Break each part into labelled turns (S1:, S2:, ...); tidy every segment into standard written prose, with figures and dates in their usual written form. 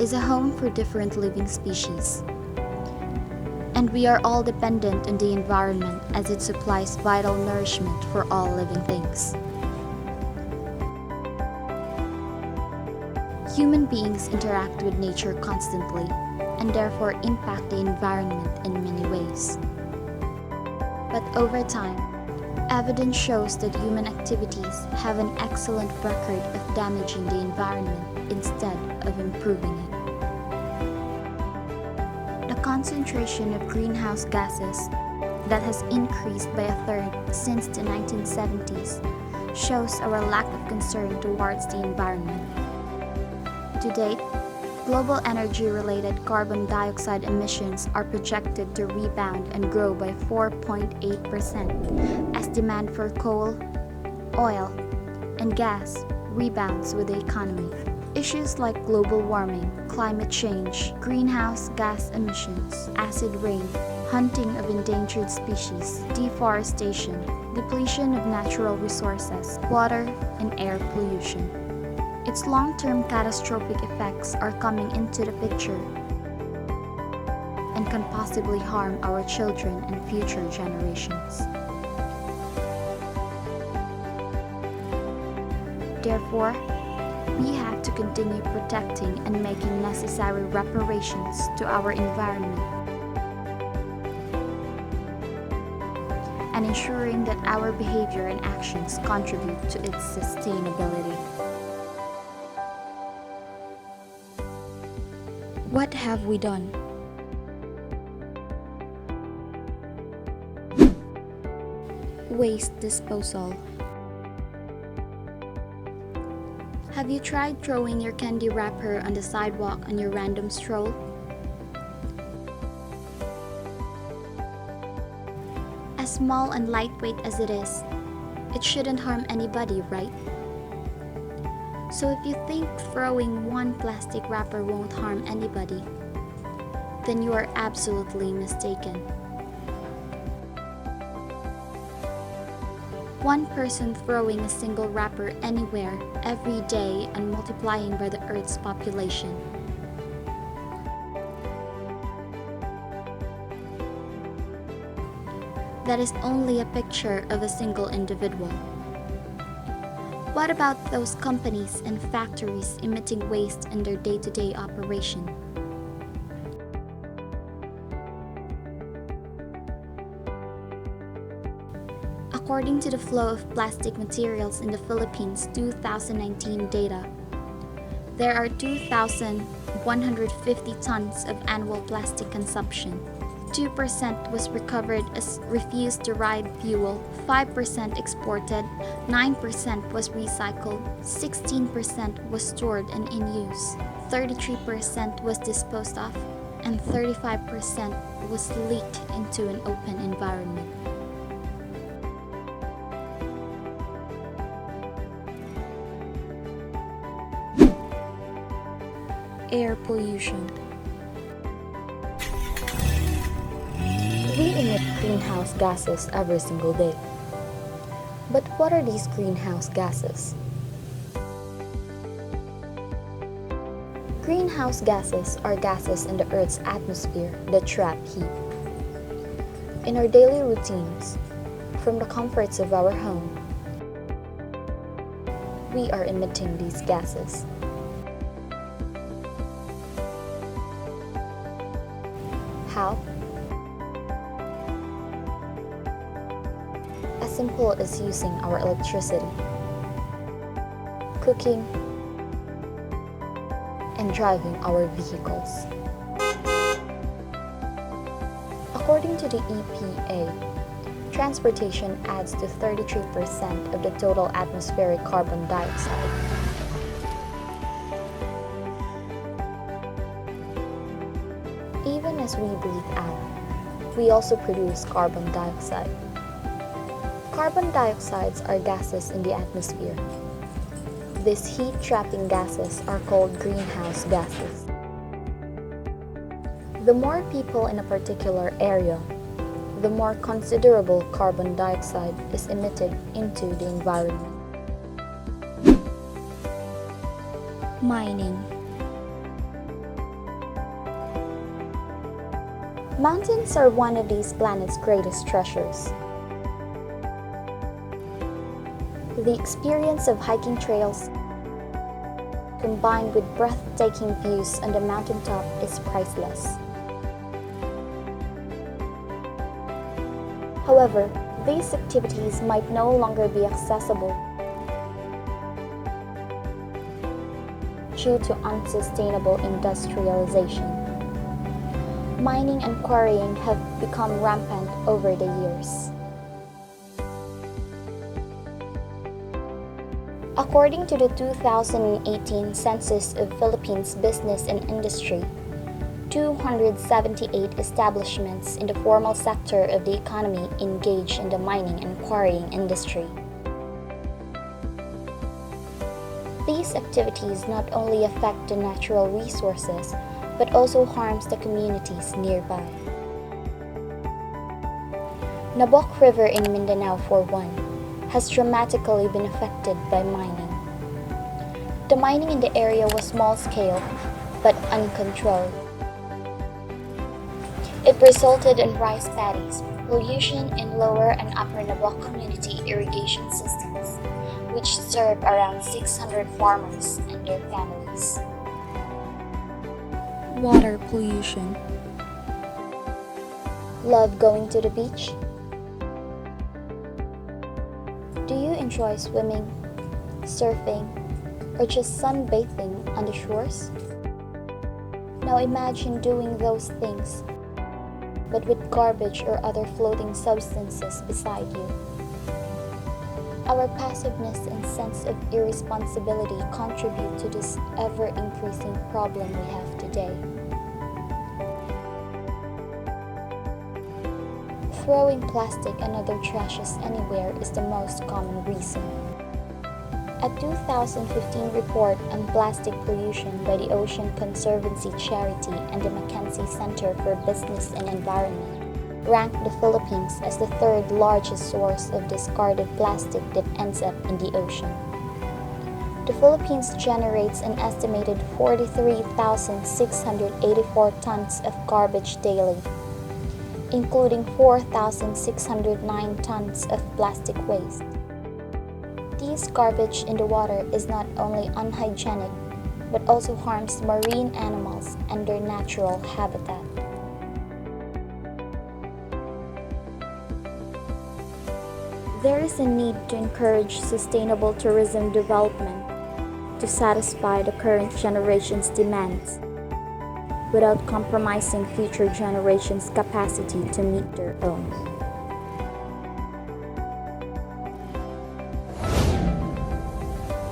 S1: is a home for different living species. And we are all dependent on the environment as it supplies vital nourishment for all living things. Human beings interact with nature constantly and therefore impact the environment in many ways. But over time, evidence shows that human activities have an excellent record of damaging the environment instead of improving it. The concentration of greenhouse gases that has increased by a third since the 1970s shows our lack of concern towards the environment. To date, global energy-related carbon dioxide emissions are projected to rebound and grow by 4.8% as demand for coal, oil, and gas rebounds with the economy. Issues like global warming, climate change, greenhouse gas emissions, acid rain, hunting of endangered species, deforestation, depletion of natural resources, water, and air pollution. Its long-term catastrophic effects are coming into the picture and can possibly harm our children and future generations. Therefore, we have to continue protecting and making necessary reparations to our environment and ensuring that our behavior and actions contribute to its sustainability. What have we done? Waste disposal. Have you tried throwing your candy wrapper on the sidewalk on your random stroll? As small and lightweight as it is, it shouldn't harm anybody, right? So if you think throwing one plastic wrapper won't harm anybody, then you are absolutely mistaken. One person throwing a single wrapper anywhere every day and multiplying by the Earth's population. That is only a picture of a single individual. What about those companies and factories emitting waste in their day-to-day operation? According to the flow of plastic materials in the Philippines 2019 data, there are 2,150 tons of annual plastic consumption. 2% was recovered as refuse-derived fuel, 5% exported, 9% was recycled, 16% was stored and in use, 33% was disposed of, and 35% was leaked into an open environment. Air pollution. We emit greenhouse gases every single day. But what are these greenhouse gases? Greenhouse gases are gases in the Earth's atmosphere that trap heat. In our daily routines, from the comforts of our home, we are emitting these gases. How? As simple as using our electricity, cooking, and driving our vehicles. According to the EPA, transportation adds to 33% of the total atmospheric carbon dioxide. Even as we breathe out, we also produce carbon dioxide. Carbon dioxides are gases in the atmosphere. These heat-trapping gases are called greenhouse gases. The more people in a particular area, the more considerable carbon dioxide is emitted into the environment. Mining. Mountains are one of these planet's greatest treasures. The experience of hiking trails combined with breathtaking views on the mountaintop is priceless. However, these activities might no longer be accessible due to unsustainable industrialization. Mining and quarrying have become rampant over the years. According to the 2018 Census of Philippines Business and Industry, 278 establishments in the formal sector of the economy engage in the mining and quarrying industry. These activities not only affect the natural resources, but also harms the communities nearby. Nabok River in Mindanao, for one, has dramatically been affected by mining. The mining in the area was small-scale, but uncontrolled. It resulted in rice paddies, pollution in lower and upper Nabok community irrigation systems, which serve around 600 farmers and their families.
S2: Water pollution.
S1: Love going to the beach? Do you enjoy swimming, surfing, or just sunbathing on the shores? Now imagine doing those things, but with garbage or other floating substances beside you. Our passiveness and sense of irresponsibility contribute to this ever-increasing problem we have today. Throwing plastic and other trashes anywhere is the most common reason. A 2015 report on plastic pollution by the Ocean Conservancy Charity and the Mackenzie Center for Business and Environment ranked the Philippines as the third largest source of discarded plastic that ends up in the ocean. The Philippines generates an estimated 43,684 tons of garbage daily, including 4,609 tons of plastic waste. This garbage in the water is not only unhygienic, but also harms marine animals and their natural habitat. There is a need to encourage sustainable tourism development to satisfy the current generation's demands without compromising future generations' capacity to meet their own.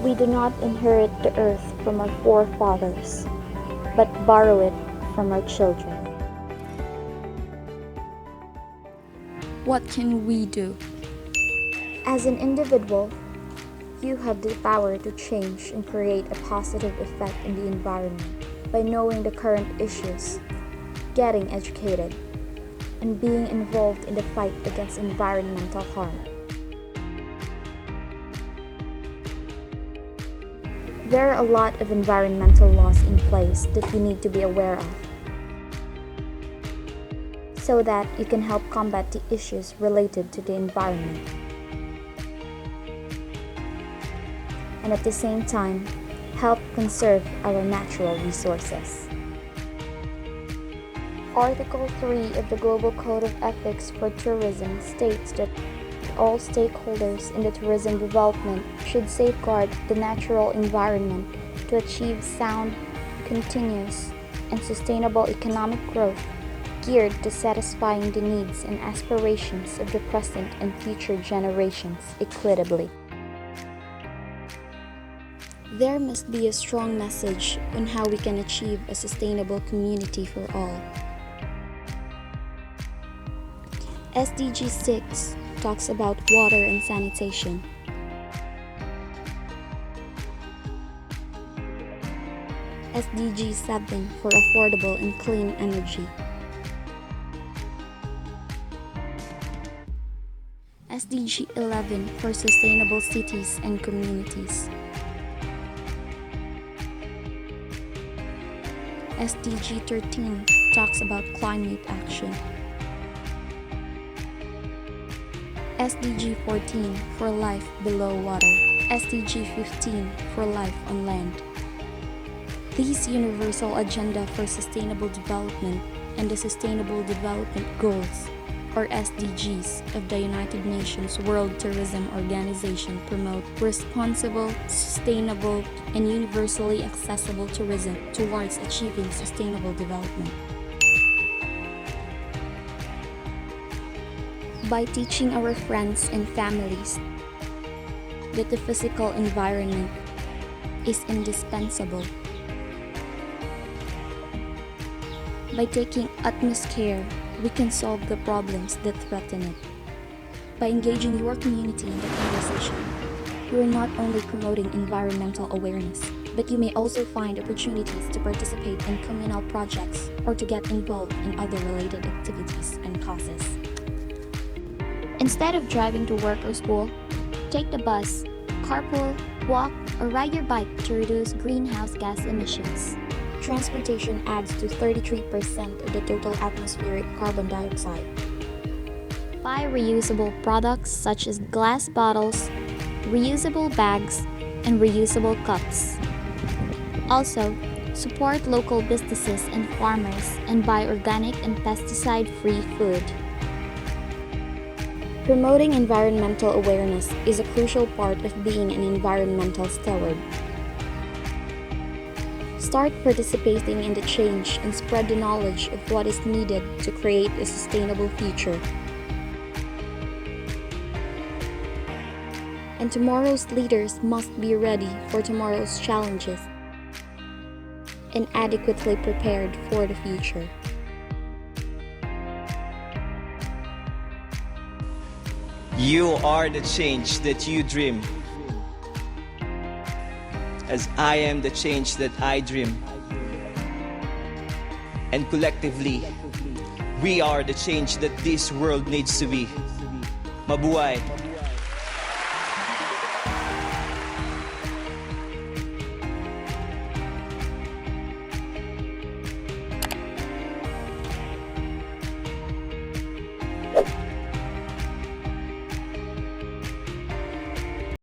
S1: We do not inherit the earth from our forefathers, but borrow it from our children.
S2: What can we do?
S1: As an individual, you have the power to change and create a positive effect in the environment by knowing the current issues, getting educated, and being involved in the fight against environmental harm. There are a lot of environmental laws in place that you need to be aware of, so that you can help combat the issues related to the environment. And at the same time, help conserve our natural resources. Article 3 of the Global Code of Ethics for Tourism states that all stakeholders in the tourism development should safeguard the natural environment to achieve sound, continuous, and sustainable economic growth geared to satisfying the needs and aspirations of the present and future generations equitably. There must be a strong message on how we can achieve a sustainable community for all. SDG 6 talks about water and sanitation. SDG 7 for affordable and clean energy. SDG 11 for sustainable cities and communities. SDG 13
S2: talks about climate action. SDG 14 for life below water. SDG 15 for life on land. These Universal Agenda for Sustainable Development and the Sustainable Development Goals, or SDGs, of the United Nations World Tourism Organization promote responsible, sustainable, and universally accessible tourism towards achieving sustainable development. By teaching our friends and families that the physical environment is indispensable, by taking utmost care, we can solve the problems that threaten it. By engaging your community in the conversation, you are not only promoting environmental awareness, but you may also find opportunities to participate in communal projects or to get involved in other related activities and causes.
S1: Instead of driving to work or school, take the bus, carpool, walk, or ride your bike to reduce greenhouse gas emissions. Transportation adds to 33% of the total atmospheric carbon dioxide. Buy reusable products such as glass bottles, reusable bags, and reusable cups. Also, support local businesses and farmers and buy organic and pesticide-free food. Promoting environmental awareness is a crucial part of being an environmental steward. Start participating in the change and spread the knowledge of what is needed to create a sustainable future. And tomorrow's leaders must be ready for tomorrow's challenges and adequately prepared for the future.
S3: You are the change that you dream, as I am the change that I dream. And collectively, we are the change that this world needs to be. Mabuhay!